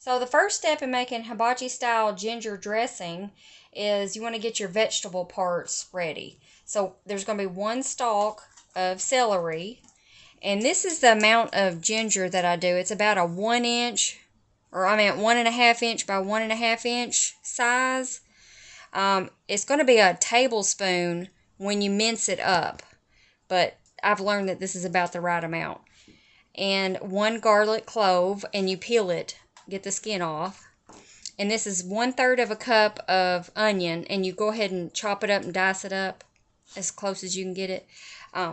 So the first step in making hibachi style ginger dressing is you want to get your vegetable parts ready. So there's going to be 1 stalk of celery, and this is the amount of ginger that I do. It's about a 1 inch, or I mean 1.5 inch by 1.5 inch size. It's going to be a tablespoon when you mince it up, but I've learned that this is about the right amount. And 1 garlic clove, and you peel it, get the skin off. And this is 1/3 of a cup of onion, and you go ahead and chop it up and dice it up as close as you can get it.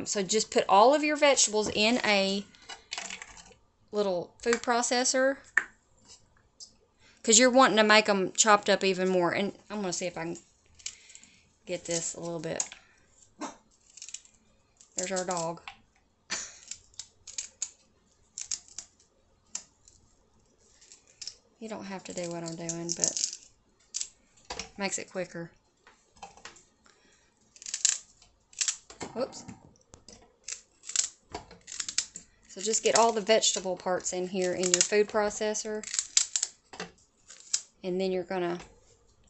So just put all of your vegetables in a little food processor, because you're wanting to make them chopped up even more. And I'm going to see if I can get this a little bit. There's our dog. You don't have to do what I'm doing, but makes it quicker. Whoops. So just get all the vegetable parts in here in your food processor. And then you're going to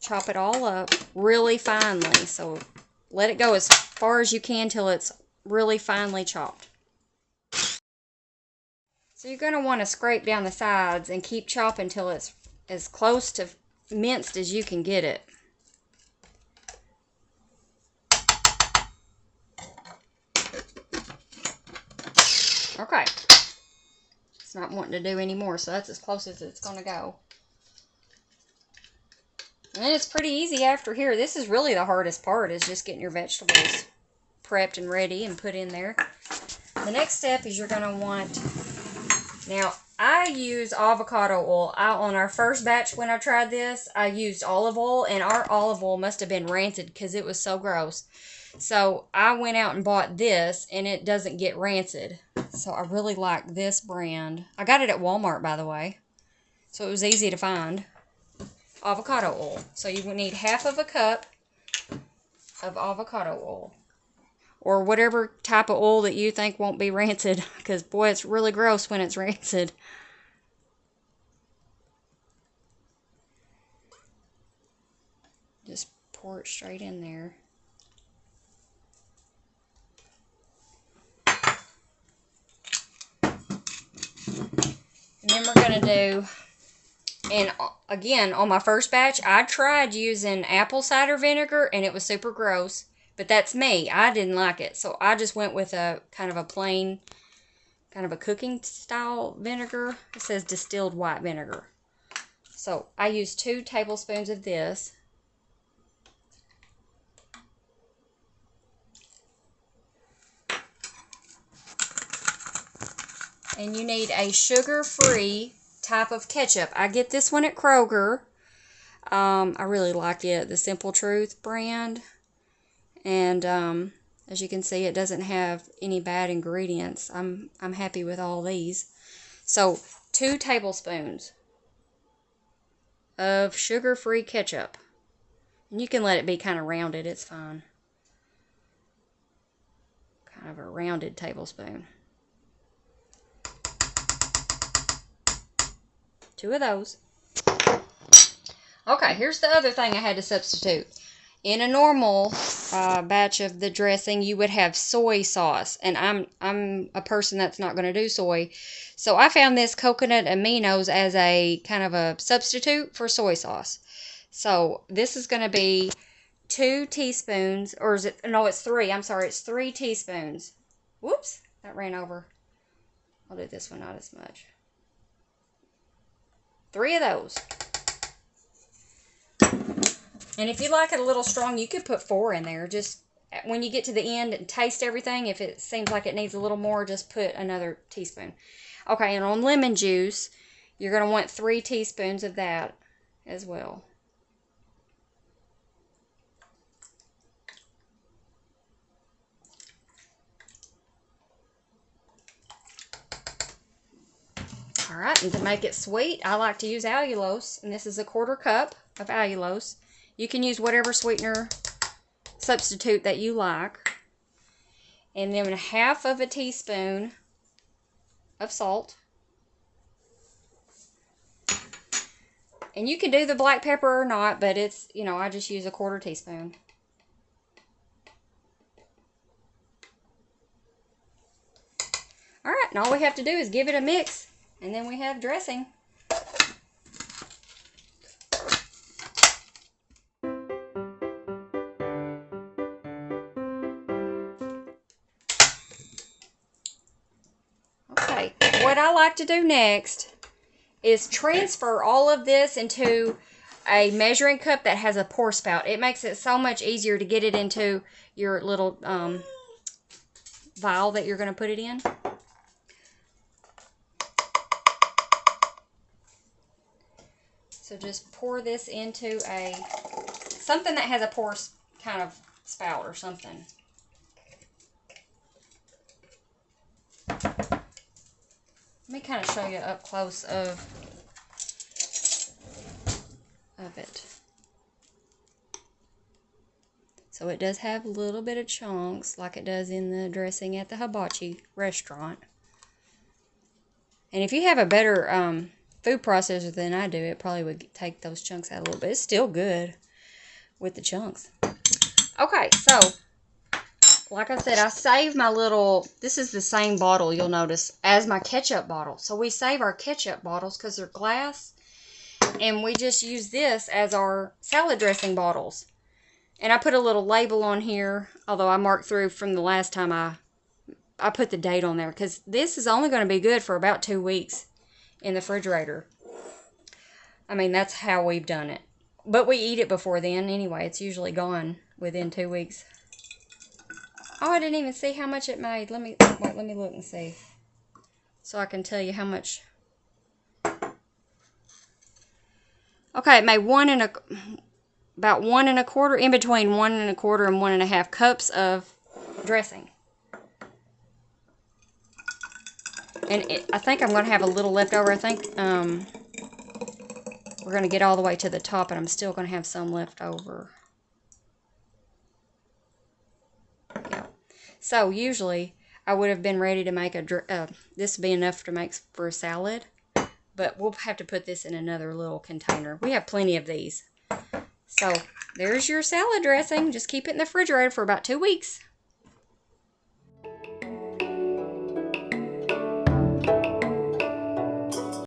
chop it all up really finely. So let it go as far as you can till it's really finely chopped. So you're going to want to scrape down the sides and keep chopping till it's as close to minced as you can get it. Okay. It's not wanting to do any more, so that's as close as it's going to go. And it's pretty easy after here. This is really the hardest part, is just getting your vegetables prepped and ready and put in there. The next step is you're going to want... Now, I use avocado oil. On our first batch when I tried this, I used olive oil, and our olive oil must have been rancid because it was so gross. So I went out and bought this, and it doesn't get rancid. So I really like this brand. I got it at Walmart, by the way. So it was easy to find. Avocado oil. So you would need 1/2 cup of avocado oil. Or whatever type of oil that you think won't be rancid. Because, boy, it's really gross when it's rancid. Just pour it straight in there. And then we're going to do... And again, on my first batch, I tried using apple cider vinegar, and it was super gross. But that's me. I didn't like it. So I just went with a kind of a plain, kind of a cooking style vinegar. It says distilled white vinegar. So I used 2 tablespoons of this. And you need a sugar-free type of ketchup. I get this one at Kroger. I really like it. The Simple Truth brand. And as you can see, it doesn't have any bad ingredients. I'm happy with all these. So 2 tablespoons of sugar-free ketchup. And you can let it be kind of rounded. It's fine. Kind of a rounded tablespoon. 2 of those. Okay, here's the other thing I had to substitute. In a normal batch of the dressing, you would have soy sauce, and I'm a person that's not going to do soy, so I found this coconut aminos as a kind of a substitute for soy sauce. So this is going to be 2 teaspoons, or is it? No, it's 3. I'm sorry, it's 3 teaspoons. Whoops, that ran over. I'll do this one not as much. 3 of those. And if you like it a little strong, you could put 4 in there. Just when you get to the end and taste everything, if it seems like it needs a little more, just put another teaspoon. Okay, and on lemon juice, you're going to want 3 teaspoons of that as well. Alright, and to make it sweet, I like to use Allulose, and this is a 1/4 cup of Allulose. You can use whatever sweetener substitute that you like. And then 1/2 teaspoon of salt. And you can do the black pepper or not, but it's, you know, I just use a 1/4 teaspoon. Alright, and all we have to do is give it a mix, and then we have dressing. Okay, what I like to do next is transfer all of this into a measuring cup that has a pour spout. It makes it so much easier to get it into your little vial that you're going to put it in. So just pour this into something that has a pour kind of spout or something. Let me kind of show you up close of it. So it does have a little bit of chunks like it does in the dressing at the hibachi restaurant. And if you have a better food processor than I do, it probably would take those chunks out a little bit. It's still good with the chunks. Okay, so like I said, I save my little, this is the same bottle, you'll notice, as my ketchup bottle. So we save our ketchup bottles because they're glass, and we just use this as our salad dressing bottles. And I put a little label on here, although I marked through from the last time I put the date on there, because this is only going to be good for about 2 weeks in the refrigerator. I mean, that's how we've done it. But we eat it before then anyway. It's usually gone within 2 weeks. Oh, I didn't even see how much it made. Let me look and see, so I can tell you how much. Okay, it made about 1 1/4, in between 1 1/4 and 1 1/2 cups of dressing. And I think I'm going to have a little left over. I think we're going to get all the way to the top, and I'm still going to have some left over. Yeah. So usually I would have been ready to make this would be enough to make for a salad, but we'll have to put this in another little container. We have plenty of these. So there's your salad dressing. Just keep it in the refrigerator for about 2 weeks.